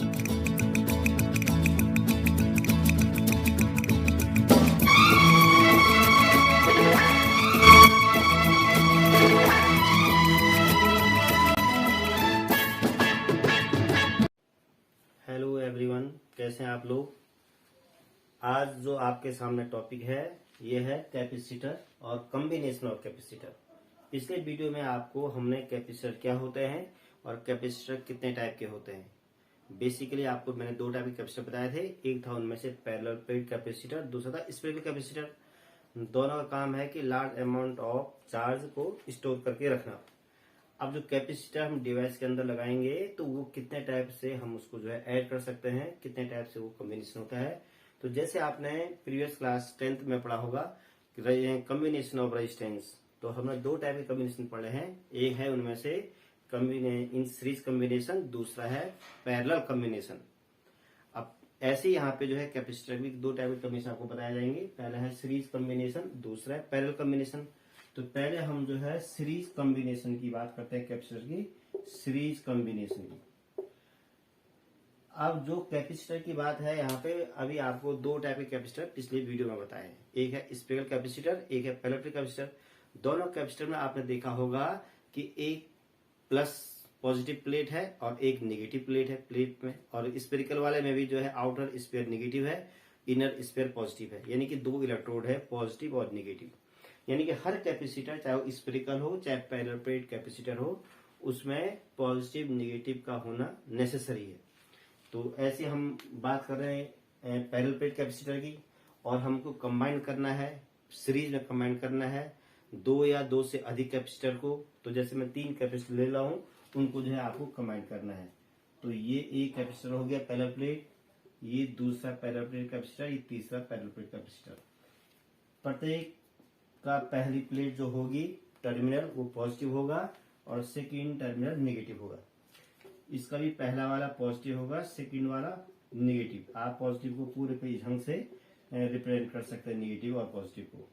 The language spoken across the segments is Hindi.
हेलो एवरीवन, कैसे हैं आप लोग। आज जो आपके सामने टॉपिक है ये है कैपेसिटर और कॉम्बिनेशन ऑफ कैपेसिटर। पिछले वीडियो में आपको हमने कैपेसिटर क्या होते हैं और कैपेसिटर कितने टाइप के होते हैं। बेसिकली आपको मैंने दो टाइप के कैपेसिटर बताए थे। एक था उनमें से पैरेलल प्लेट कैपेसिटर, दूसरा था स्फेरिकल कैपेसिटर। दोनों का काम है कि लार्ज अमाउंट ऑफ चार्ज को स्टोर करके रखना। अब जो कैपेसिटर हम डिवाइस के अंदर लगाएंगे तो वो कितने टाइप से हम उसको जो है ऐड कर सकते हैं, कितने टाइप से वो कॉम्बिनेशन होता है। तो जैसे आपने प्रीवियस क्लास 10th में पढ़ा होगा कॉम्बिनेशन ऑफ रेजिस्टेंस, तो हमने दो टाइप के कॉम्बिनेशन पढ़े हैं। एक है उनमें से इन सीरीज कॉम्बिनेशन, दूसरा है पैरेलल कॉम्बिनेशन। अब ऐसे यहाँ पे जो है कैपेसिटर भी दो टाइप के कॉम्बिनेशन आपको बताए जाएंगे। पहला है सीरीज कॉम्बिनेशन, दूसरा है पैरेलल कॉम्बिनेशन। तो पहले हम जो है सीरीज कॉम्बिनेशन की बात करते हैं, कैपेसिटर की सीरीज कॉम्बिनेशन की। अब जो कैपेसिटर की बात है यहाँ पे, अभी आपको दो टाइप के कैपेसिटर पिछले वीडियो में बताए हैं। एक है स्फेरिकल कैपेसिटर, एक है पैरेलल कैपेसिटर। दोनों कैपेसिटर में आपने देखा होगा कि एक प्लस पॉजिटिव प्लेट है और एक नेगेटिव प्लेट है प्लेट में। और स्फेरिकल वाले में भी जो है आउटर स्फीयर नेगेटिव है, इनर स्फीयर पॉजिटिव है, यानी कि दो इलेक्ट्रोड है, पॉजिटिव और नेगेटिव। यानी कि हर कैपेसिटर, चाहे वो स्फेरिकल हो चाहे पैरेलल प्लेट कैपेसिटर हो, उसमें पॉजिटिव नेगेटिव का होना नेसेसरी है। तो ऐसे हम बात कर रहे हैं पैरेलल प्लेट कैपेसिटर की, और हमको कंबाइन करना है, सीरीज में कंबाइन करना है दो या दो से अधिक कैपेसिटर को। तो जैसे मैं 3 कैपेसिटर ले रहा हूँ, उनको जो है आपको कंबाइन करना है। तो ये एक कैपेसिटर हो गया पैरेलल प्लेट, ये दूसरा पैरेलल प्लेट कैपेसिटर, ये तीसरा पैरेलल प्लेट कैपेसिटर। प्रत्येक का पहली प्लेट जो होगी टर्मिनल वो पॉजिटिव होगा और सेकंड टर्मिनल नेगेटिव होगा। इसका भी पहला वाला पॉजिटिव होगा, सेकंड वाला नेगेटिव। आप पॉजिटिव को पूरे पे ढंग से रिप्रेजेंट कर सकते हैं, नेगेटिव और पॉजिटिव को।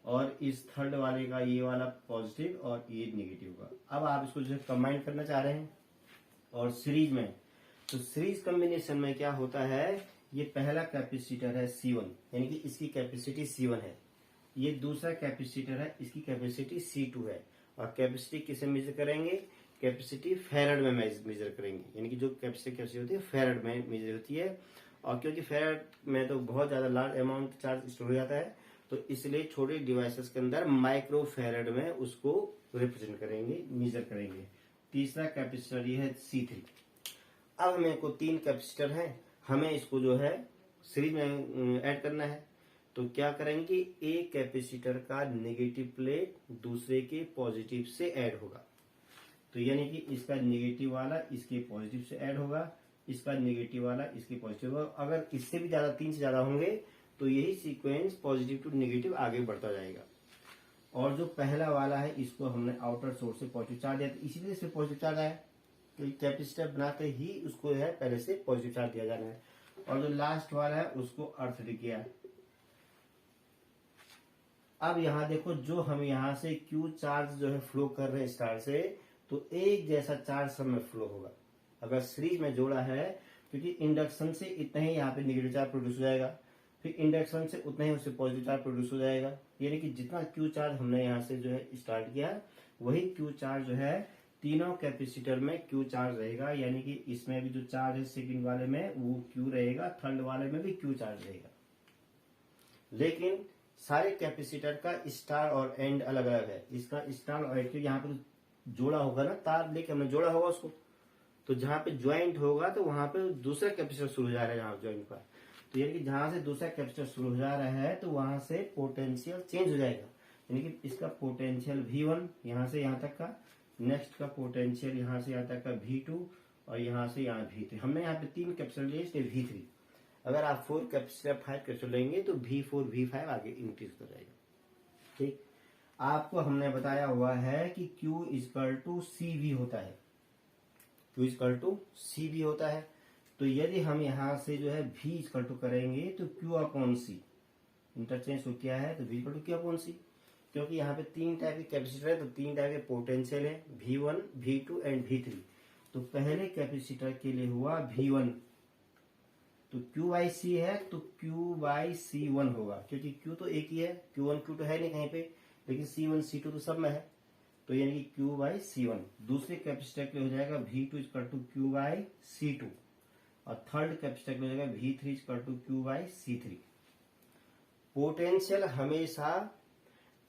और इस थर्ड वाले का ये वाला पॉजिटिव और ये नेगेटिव होगा। अब आप इसको जो है कंबाइन करना चाह रहे हैं और सीरीज में, तो सीरीज कॉम्बिनेशन में क्या होता है, ये पहला कैपेसिटर है C1, यानी कि इसकी कैपेसिटी C1 है। ये दूसरा कैपेसिटर है, इसकी कैपेसिटी C2 है। और कैपेसिटी किसे मेजर करेंगे, कैपेसिटी फैराड में मेजर करेंगे, यानी कि जो कैपेसिटी होती है फैराड में मेजर होती है। और क्योंकि फैराड में तो बहुत ज्यादा लार्ज अमाउंट चार्ज स्टोर हो जाता है, तो इसलिए छोटे डिवाइसेस के अंदर माइक्रो फैराड में उसको रिप्रेजेंट करेंगे, मेजर करेंगे। तीसरा कैपेसिटर ये है C3। अब हमें को 3 कैपेसिटर है, हमें इसको जो है सीरीज में ऐड करना है। तो क्या करेंगे, एक कैपेसिटर का नेगेटिव प्लेट दूसरे के पॉजिटिव से ऐड होगा। तो यानी कि इसका नेगेटिव वाला इसके पॉजिटिव से ऐड होगा, इसका नेगेटिव वाला इसके पॉजिटिव होगा। अगर इससे भी ज्यादा, 3 से ज्यादा होंगे तो यही सीक्वेंस पॉजिटिव टू नेगेटिव आगे बढ़ता जाएगा। और जो पहला वाला है इसको हमने आउटर सोर्स से पॉजिटिव चार्ज दिया, इसीलिए इसमें पॉजिटिव चार्ज आया। तो कैपेसिटर बनाते ही उसको है पहले से पॉजिटिव चार्ज दिया जाना है। और जो लास्ट वाला है उसको अर्थ किया। अब यहाँ देखो, जो हम यहाँ से क्यू चार्ज जो है फ्लो कर रहे हैं स्टार से, तो एक जैसा चार्ज सब में फ्लो होगा। अगर सीरीज में जोड़ा है, क्योंकि इंडक्शन से इतना ही यहाँ पे नेगेटिव चार्ज प्रोड्यूस हो जाएगा, फिर इंडक्शन से उतना ही उससे पॉजिटिव चार्ज प्रोड्यूस हो जाएगा। यानी कि जितना क्यू चार्ज हमने यहाँ से जो है स्टार्ट किया, वही क्यू चार्ज जो है तीनों कैपेसिटर में क्यू चार्ज रहेगा। यानी कि इसमें भी जो चार्ज है सेकंड वाले में वो क्यू रहेगा, थर्ड वाले में भी क्यू चार्ज रहेगा। लेकिन सारे कैपेसिटर का स्टार और एंड अलग अलग है। इसका स्टार और एंड यहाँ पे जोड़ा होगा ना, तार लेके हमने जोड़ा होगा उसको, तो जहां पे ज्वाइंट होगा तो वहां पे दूसरा कैपेसिटर शुरू हो जा रहा है जहां ज्वाइंट का। तो यानी कि जहां से दूसरा कैपेसिटर शुरू हो जा रहा है तो वहां से पोटेंशियल चेंज हो जाएगा। यानी कि इसका पोटेंशियल V1 यहाँ से यहाँ तक का, नेक्स्ट का पोटेंशियल यहाँ से यहाँ तक का V2, और यहाँ से यहाँ V3। हमने यहाँ पे 3 कैपेसिटर लिए इसलिए V3। अगर आप 4 कैपेसिटर 5 कैपेसिटर लेंगे तो V4 V5 आगे इंक्रीज हो जाएगा। ठीक, आपको हमने बताया हुआ है कि Q इक्वल टू CV होता है, Q इक्वल टू CV होता है। तो यदि हम यहाँ से जो है V इक्वल टू करेंगे तो Q अपॉन C, इंटरचेंज हो क्या है, तो V equal to Q upon C। क्योंकि यहाँ पे 3 टाइप के कैपेसिटर है तो 3 टाइप के पोटेंशियल है, V1 V2 एंड V3। तो पहले कैपेसिटर के लिए हुआ V1, तो Q/C है तो Q/C1 होगा, क्योंकि Q तो एक ही है, Q1 Q2 है नहीं कहीं पे, लेकिन C1 C2 तो सब में है, तो यानी कि Q/C1। दूसरे कैपेसिटर के लिए हो जाएगा V2 = Q/C2, और थर्ड कैपेसिटर के लिए हो जाएगा V3 = Q/C3। पोटेंशियल हमेशा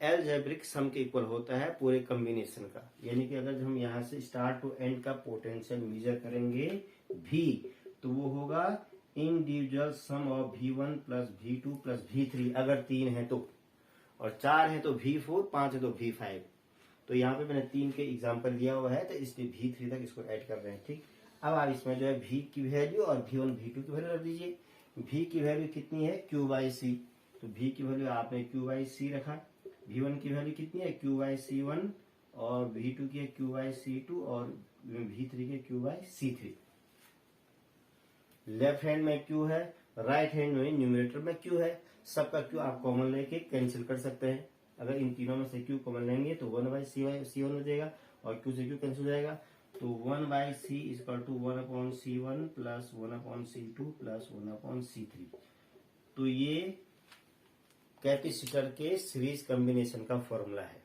एलजेब्रिक सम के इक्वल होता है पूरे कॉम्बिनेशन का, यानी कि अगर हम यहाँ से स्टार्ट टू एंड का पोटेंशियल मेजर करेंगे V, तो वो होगा individual sum of V1 plus V2 plus V3, अगर 3 है तो, और 4 है तो V4, 5 है तो V5। तो यहाँ पे मैंने 3 के एग्जाम्पल दिया हुआ है, तो इसलिए V3 तक इसको ऐड कर रहे हैं। ठीक, अब आप इसमें जो है V की वैल्यू और V1 V2 की वैल्यू रख दीजिए। V की वैल्यू कितनी है, Q/C, तो V की वैल्यू आपने Q/C रखा। V1 की वैल्यू कितनी है, Q/C1, और V2 की है Q/C2, और V3 की Q/C3। लेफ्ट हैंड में Q है, राइट हैंड में न्यूमरेटर में Q है, सबका Q आप कॉमन लेके कैंसिल कर सकते हैं। अगर इन तीनों में से Q कॉमन लेंगे तो 1/C1 हो जाएगा, और Q से Q कैंसिल हो जाएगा, तो 1/C = 1/C1 plus 1/C2 plus 1/C3। तो ये कैपेसिटर के सीरीज कॉम्बिनेशन का फॉर्मूला है,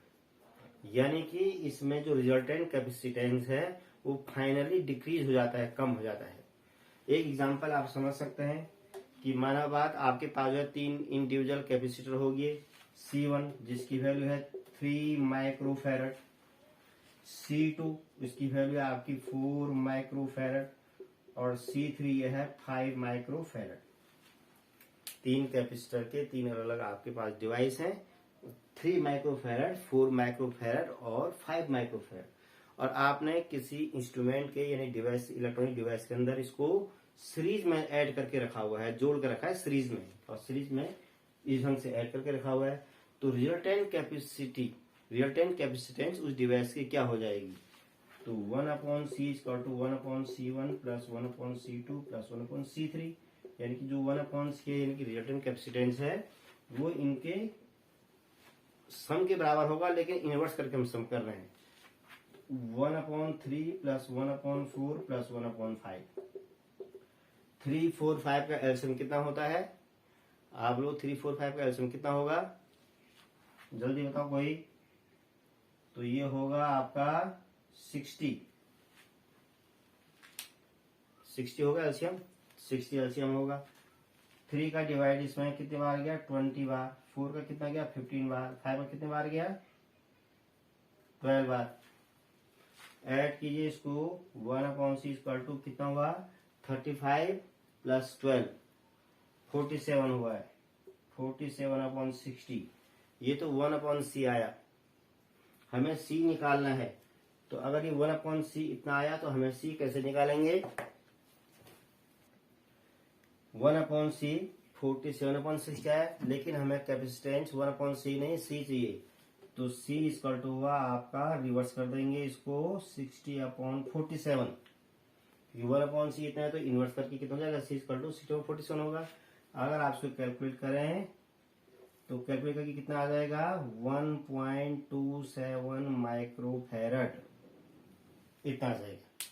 यानी कि इसमें जो रिजल्टेंट कैपेसिटेंस है वो फाइनली डिक्रीज हो जाता है, कम हो जाता है। एक एग्जांपल आप समझ सकते हैं कि माना बात आपके पास जो है 3 इंडिविजुअल कैपेसिटर होगी, C1 जिसकी वैल्यू है 3 माइक्रोफैरड, C2 इसकी वैल्यू है आपकी 4 माइक्रोफैरड, और C3 यह है 5 माइक्रोफैरड। 3 कैपेसिटर के 3 अलग अलग आपके पास डिवाइस हैं, 3 माइक्रोफैरड, 4 माइक्रोफैरड और 5 माइक्रोफैरड, और आपने किसी इंस्ट्रूमेंट के यानी डिवाइस, इलेक्ट्रॉनिक डिवाइस के अंदर इसको सीरीज में ऐड करके रखा हुआ है, जोड़ कर रखा है सीरीज में, और सीरीज में इस ढंग से ऐड करके रखा हुआ है। तो रिजल्टेंट कैपेसिटेंस उस डिवाइस की क्या हो जाएगी, तो 1/C = 1/C1 plus 1/C2 plus 1/C3, यानी कि जो 1/C यानी कि रिजल्टेंट कैपेसिटेंस है वो इनके सम के बराबर होगा, लेकिन इनवर्स करके हम सम कर रहे हैं। 1/3 प्लस 1/4 प्लस 1/5। 3, 4, 5 का एलसीएम कितना होता है, आप लोग 3, 4, 5 का एलसीएम कितना होगा, जल्दी बताओ कोई। तो ये होगा आपका 60 होगा एलसीएम, 60 एलसीएम होगा। 3 का डिवाइड इसमें कितने बार गया, 20 बार। 4 का कितना गया, 15 बार। 5 का कितने बार गया, 12 बार। ऐड कीजिए इसको, 1/C = कितना हुआ, 35 प्लस 12 47 हुआ है, 47/60। ये तो 1/C आया, हमें C निकालना है। तो अगर ये 1/C इतना आया तो हमें C कैसे निकालेंगे, 1/C 47/60 है, लेकिन हमें कैपेसिटेंस 1/C नहीं C चाहिए, तो C = हुआ आपका, रिवर्स कर देंगे इसको, 60/47। 1/C इतना है तो इनवर्स करके कितना हो जाएगा, C = 60/47 होगा। अगर आप इसको कैलकुलेट करें तो कैलकुलेट करके कितना आ जाएगा, 1.27 माइक्रोफैरड इतना आ जाएगा।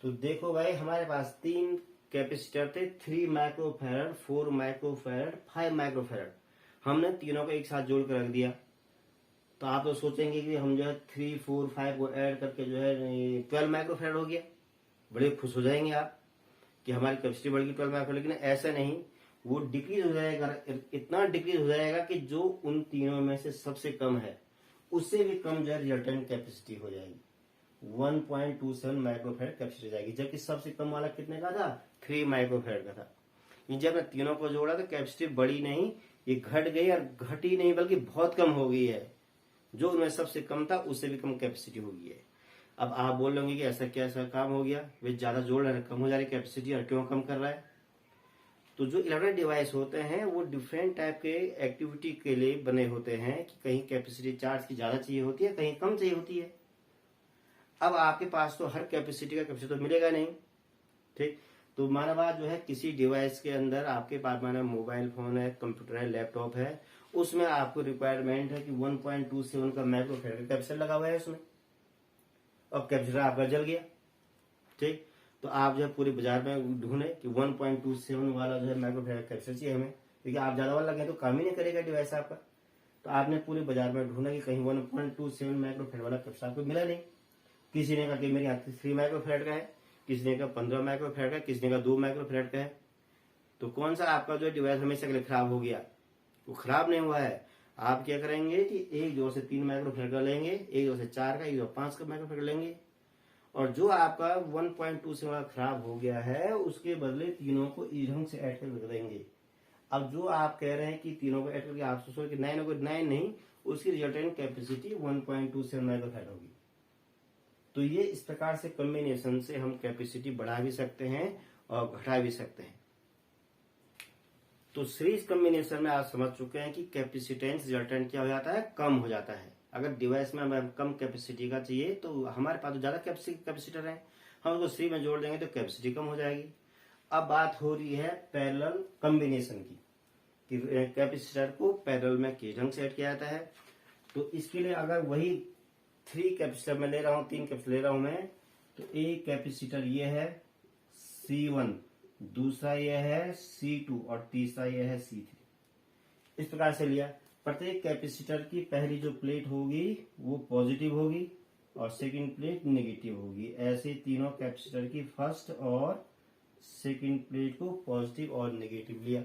तो देखो भाई, हमारे पास 3 कैपेसिटर थे, 3 माइक्रोफैरड, 4 माइक्रोफैरड, 5 माइक्रोफैरड। हमने तीनों को एक साथ जोड़ कर रख दिया, तो आप तो सोचेंगे कि हम जो है 3, 4, 5 को ऐड करके जो है 12 माइक्रोफैरड हो गया, बड़े खुश हो जाएंगे आप कि हमारी कैपेसिटी बढ़ गई 12 माइक्रोफैरड। लेकिन ऐसा नहीं, वो डिक्रीज हो जाएगा, इतना डिक्रीज हो जाएगा कि जो उन तीनों में से सबसे कम है उससे भी कम जो है रिजल्टेंट कैपेसिटी हो जाएगी, 1.27 माइक्रोफैरड कैपेसिटी जाएगी, जबकि सबसे कम वाला कितने का था, 3 माइक्रोफैरड का था। जब मैं तीनों को जोड़ा तो कैपेसिटी बढ़ी नहीं, ये घट गई, और घटी नहीं बल्कि बहुत कम हो गई है, जो उनमें सबसे कम था उससे भी कम कैपेसिटी हो गई है। अब आप बोल लोगे कि ऐसा कैसा काम हो गया, वे ज्यादा जोड़ रहे हैं, कम हो जा रही कैपेसिटी, और क्यों कम कर रहा है। तो जो इलेक्ट्रॉनिक डिवाइस होते हैं वो डिफरेंट टाइप के एक्टिविटी के लिए बने होते हैं, कि कहीं कैपेसिटी चार्ज की ज्यादा चाहिए होती है, कहीं कम चाहिए होती है। अब आपके पास तो हर कैपेसिटी का कैपेसिटी तो मिलेगा नहीं, ठीक। तो माना बात जो है, किसी डिवाइस के अंदर आपके पास माना मोबाइल फोन है, कंप्यूटर है, लैपटॉप है, उसमें आपको रिक्वायरमेंट है कि 1.27 का माइक्रोफैरड कैपेसिटर लगा हुआ है उसमें, अब कैपेसिटर आपका जल गया, ठीक। तो आप जो है पूरे बाजार में ढूंढे कि 1.27 वाला जो है माइक्रोफैराड कैपेसिटर चाहिए हमें, क्योंकि आप ज्यादा वाला लगे तो काम ही नहीं करेगा डिवाइस आपका। तो आपने पूरे बाजार में ढूंढा कि कहीं 1.27 माइक्रोफैराड वाला कैपेसिटर आपको मिला नहीं। किसी ने कहा कि मेरे यहाँ 3 माइक्रोफैराड का है, किसी ने कहा 15 माइक्रोफैराड का, किसी ने कहा 2 माइक्रोफैराड का है। तो कौन सा आपका जो डिवाइस हमेशा के लिए खराब हो गया? वो खराब नहीं हुआ है। आप क्या करेंगे कि एक जोड़ से 3 माइक्रोफैराड का लेंगे, एक जोड़ से 4 का, एक जोड़ 5 का माइक्रोफैराड लेंगे, और जो आपका 1.2 वाला खराब हो गया है उसके बदले तीनों को इस ढंग से ऐड कर देंगे। अब जो आप कह रहे हैं कि तीनों को ऐड करके आप सोचो कि 9 होगा, 9 नहीं, उसकी रिजल्टेंट कैपेसिटी 1.27 माइक्रोफैराड होगी। तो ये इस प्रकार से कॉम्बिनेशन से हम कैपेसिटी बढ़ा भी सकते हैं और घटा भी सकते हैं। तो सीरीज कॉम्बिनेशन में आप समझ चुके हैं कि कैपेसिटेंस रिजल्टेंट क्या हो जाता है, कम हो जाता है। अगर डिवाइस में हमें कम कैपेसिटी का चाहिए तो हमारे पास तो ज्यादा कैपेसिटर है, हम उसको सीरीज में जोड़ देंगे तो कैपेसिटी कम हो जाएगी। अब बात हो रही है पैरेलल कॉम्बिनेशन की, कि कैपेसिटर को पैरेलल में किस ढंग से ऐड किया जाता है। तो इसके लिए अगर वही 3 कैपेसिटर में ले रहा हूं, 3 कैपेसिटर ले रहा हूं मैं, तो एक कैपेसिटर ये है C1, दूसरा ये है C2 और तीसरा ये है C3। इस प्रकार से लिया। प्रत्येक कैपेसिटर की पहली जो प्लेट होगी वो पॉजिटिव होगी और सेकंड प्लेट नेगेटिव होगी। ऐसे तीनों कैपेसिटर की फर्स्ट और सेकंड प्लेट को पॉजिटिव और नेगेटिव लिया।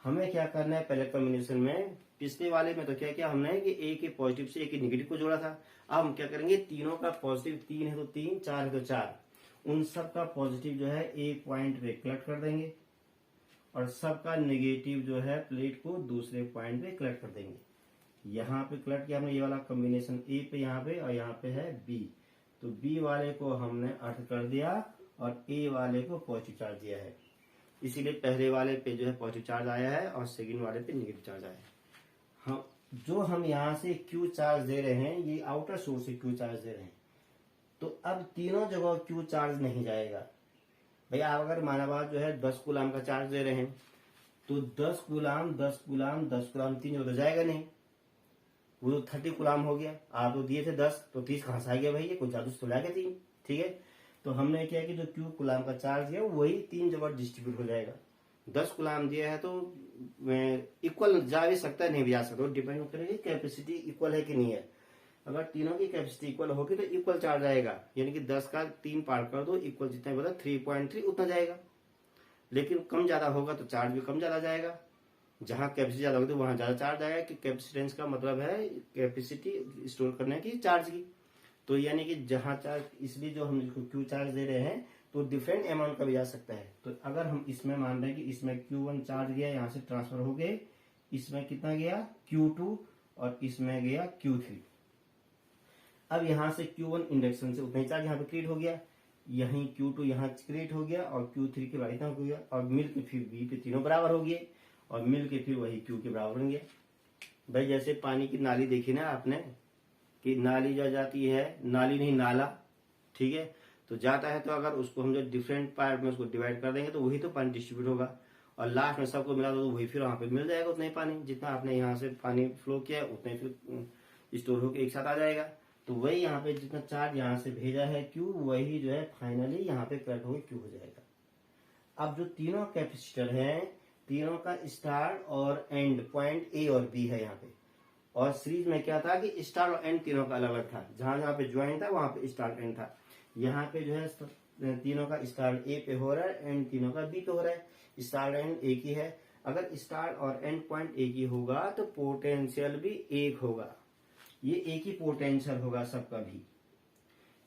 हमें क्या करना है पहले कॉम्बिनेशन में, पिछले वाले में तो क्या किया हमने कि एक ही पॉजिटिव से एक ही नेगेटिव को जोड़ा था। अब हम क्या करेंगे, तीनों का पॉजिटिव 3 है तो 3, 4 है तो 4, उन सब का पॉजिटिव जो है एक पॉइंट पे कलेक्ट कर देंगे और सबका नेगेटिव जो है प्लेट को दूसरे पॉइंट पे कलेक्ट कर देंगे। यहाँ पे कलेक्ट किया हमने, ये वाला कॉम्बिनेशन ए पे यहाँ पे, और यहाँ पे है बी। तो बी वाले को हमने अर्थ कर दिया और ए वाले को पॉजिटिव चार्ज दिया है। इसीलिए पहले वाले पे जो है पॉजिटिव चार्ज आया है और सेकंड वाले पे नेगेटिव चार्ज आया है। हम जो हम यहाँ से क्यू चार्ज दे रहे हैं, ये आउटर सोर्स से क्यू चार्ज दे रहे हैं। तो अब तीनों जगह क्यू चार्ज नहीं जाएगा। भैया आप अगर माना बात जो है 10 कूलाम का चार्ज दे रहे हैं तो 10 कूलाम 10 कूलाम 10 कूलाम 3 जगह तो जाएगा नहीं, वो तो 30 कूलाम हो गया। आप तो दिए थे 10 तो 30 कहां से आ गया भैया, कुछ जादू तो लागे 3। ठीक है, तो हमने क्या कि जो क्यू कूलाम का चार्ज है वही 3 जगह डिस्ट्रीब्यूट हो जाएगा। 10 कूलाम दिया है तो इक्वल जा भी सकता है, नहीं भी जा सकता, डिपेंड करेगी कैपेसिटी इक्वल है कि नहीं है। अगर तीनों की कैपेसिटी इक्वल होगी तो इक्वल चार्ज आएगा, यानी कि 10 का 3 पार्ट कर दो, इक्वल जितना बोला 3.3 उतना जाएगा। लेकिन कम ज्यादा होगा तो चार्ज भी कम ज्यादा जाएगा। जहां कैपेसिटी ज्यादा होगी तो वहां ज्यादा चार्ज आएगा, कि कैपेसिटेंस का मतलब है कैपेसिटी स्टोर करने की चार्ज की। तो यानी कि जहां चार्ज, इसलिए जो हम क्यू चार्ज दे रहे हैं तो डिफरेंट अमाउंट का भी जा सकता है। तो अगर हम इसमें मान रहे हैं कि इसमें Q1 चार्ज गया, यहाँ से ट्रांसफर हो गए, इसमें कितना गया Q2 और इसमें गया Q3। अब यहाँ से Q1 इंडक्शन से उतना ही चार्ज यहाँ पे क्रिएट हो गया, यहीं Q2 यहाँ क्रिएट हो गया और Q3 के बाद इतना हो गया, और मिल के फिर B पे तीनों बराबर हो गए और मिल के फिर वही Q के बराबर बन गया। भाई जैसे पानी की नाली देखी ना आपने, कि नाली जा जाती है, नाली नहीं नाला, ठीक है, तो जाता है तो अगर उसको हम जो डिफरेंट पार्ट में उसको डिवाइड कर देंगे तो वही तो पानी डिस्ट्रीब्यूट होगा, और लास्ट में सबको मिला तो वही फिर वहां पे मिल जाएगा उतना ही पानी, जितना आपने यहाँ से पानी फ्लो किया उतना ही फिर स्टोर होकर एक साथ आ जाएगा। तो वही यहाँ पे जितना चार्ज यहाँ से भेजा है Q, वही जो है फाइनली यहाँ पे कट होकर Q हो जाएगा। अब जो तीनों कैपेसिटर हैं, तीनों का स्टार्ट और एंड पॉइंट A और B है यहाँ पे, और सीरीज में क्या था कि स्टार्ट और एंड तीनों का अलग अलग था, जहां जहां पे ज्वाइन था वहां पे स्टार्ट एंड था। यहाँ पे जो है तीनों का स्टार्ट A पे हो रहा है, एंड तीनों का B पे हो रहा है, स्टार्ट एंड एक ही है। अगर स्टार्ट और एंड पॉइंट एक ही होगा तो पोटेंशियल भी एक होगा, ये एक ही पोटेंशियल होगा सबका भी,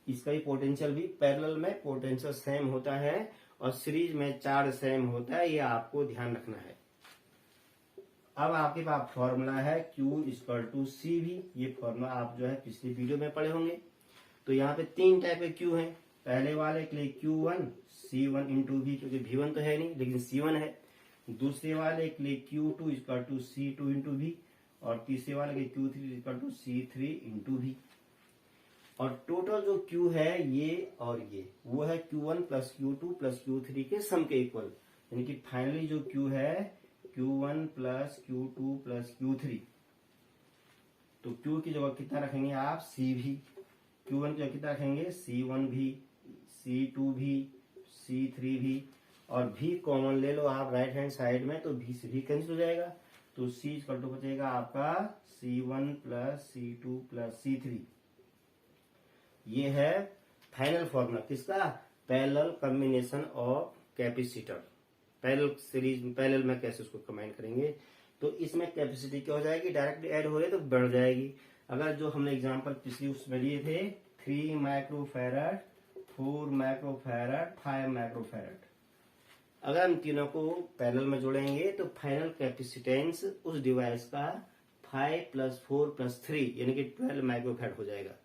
इसका भी पोटेंशियल भी। पैरेलल में पोटेंशियल सेम होता है और सीरीज में चार्ज सेम होता है, ये आपको ध्यान रखना है। अब आपके पास फॉर्मूला है Q=CV, ये फॉर्मूला आप जो है पिछली वीडियो में पढ़े होंगे। तो यहाँ पे 3 टाइप के Q हैं। पहले वाले के लिए Q1 C1 इंटू V, क्योंकि V1 तो है नहीं लेकिन C1 है। दूसरे वाले के लिए Q2=C2 इंटू V, और तीसरे वाले के Q3=C3 इंटू V। और टोटल जो Q है ये और ये, वो है Q1 plus Q2 plus Q3 के सम के इक्वल, यानी कि फाइनली जो Q है Q1 plus Q2 plus Q3। तो Q की जगह कितना रखेंगे आप, CV। Q1 की जगह कितना रखेंगे, C1 भी, C2 भी, C3 भी, और भी कॉमन ले लो आप राइट हैंड साइड में, तो भी से भी कैंसिल हो जाएगा। तो C इक्वल टू बचेगा आपका C1 plus C2 plus C3। ये है फाइनल फॉर्मूला किसका, parallel combination of capacitor. Parallel series, parallel में कैसे उसको कंबाइन करेंगे, तो इसमें कैपेसिटी क्या हो जाएगी, डायरेक्टली ऐड हो रही है तो बढ़ जाएगी। अगर जो हमने एग्जांपल पिछली उसमें लिए थे 3 माइक्रोफैरड, 4 माइक्रोफैरड, 5 माइक्रोफैरड, अगर हम तीनों को पैरेलल में जोड़ेंगे तो फाइनल कैपेसिटेंस उस डिवाइस का 5 प्लस 4 प्लस 3 यानी कि 12 माइक्रोफैरड हो जाएगा।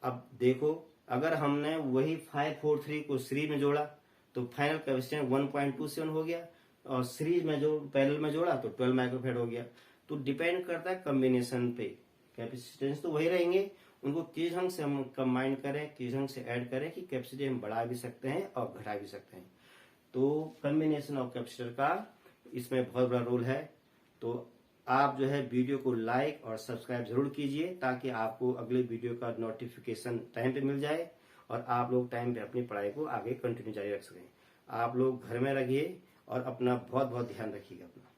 अब देखो, अगर हमने वही 5, 4, 3 को सीरीज में जोड़ा तो फाइनल कैपेसिटेंस 1.27 हो गया, और सीरीज में जो पैरेलल में जोड़ा तो 12 माइक्रोफैरड हो गया। तो डिपेंड करता है कॉम्बिनेशन पे, कैपेसिटेंस तो वही रहेंगे, उनको किस ढंग से हम कंबाइन करें, किस ढंग से ऐड करें कि कैपेसिटी हम बढ़ा भी सकते हैं और घटा भी सकते हैं। तो कॉम्बिनेशन ऑफ कैपेसिटर का इसमें बहुत बड़ा रोल है। तो आप जो है वीडियो को लाइक और सब्सक्राइब जरूर कीजिए, ताकि आपको अगले वीडियो का नोटिफिकेशन टाइम पे मिल जाए और आप लोग टाइम पे अपनी पढ़ाई को आगे कंटिन्यू जारी रख सकें। आप लोग घर में रहिए और अपना बहुत बहुत ध्यान रखिएगा अपना।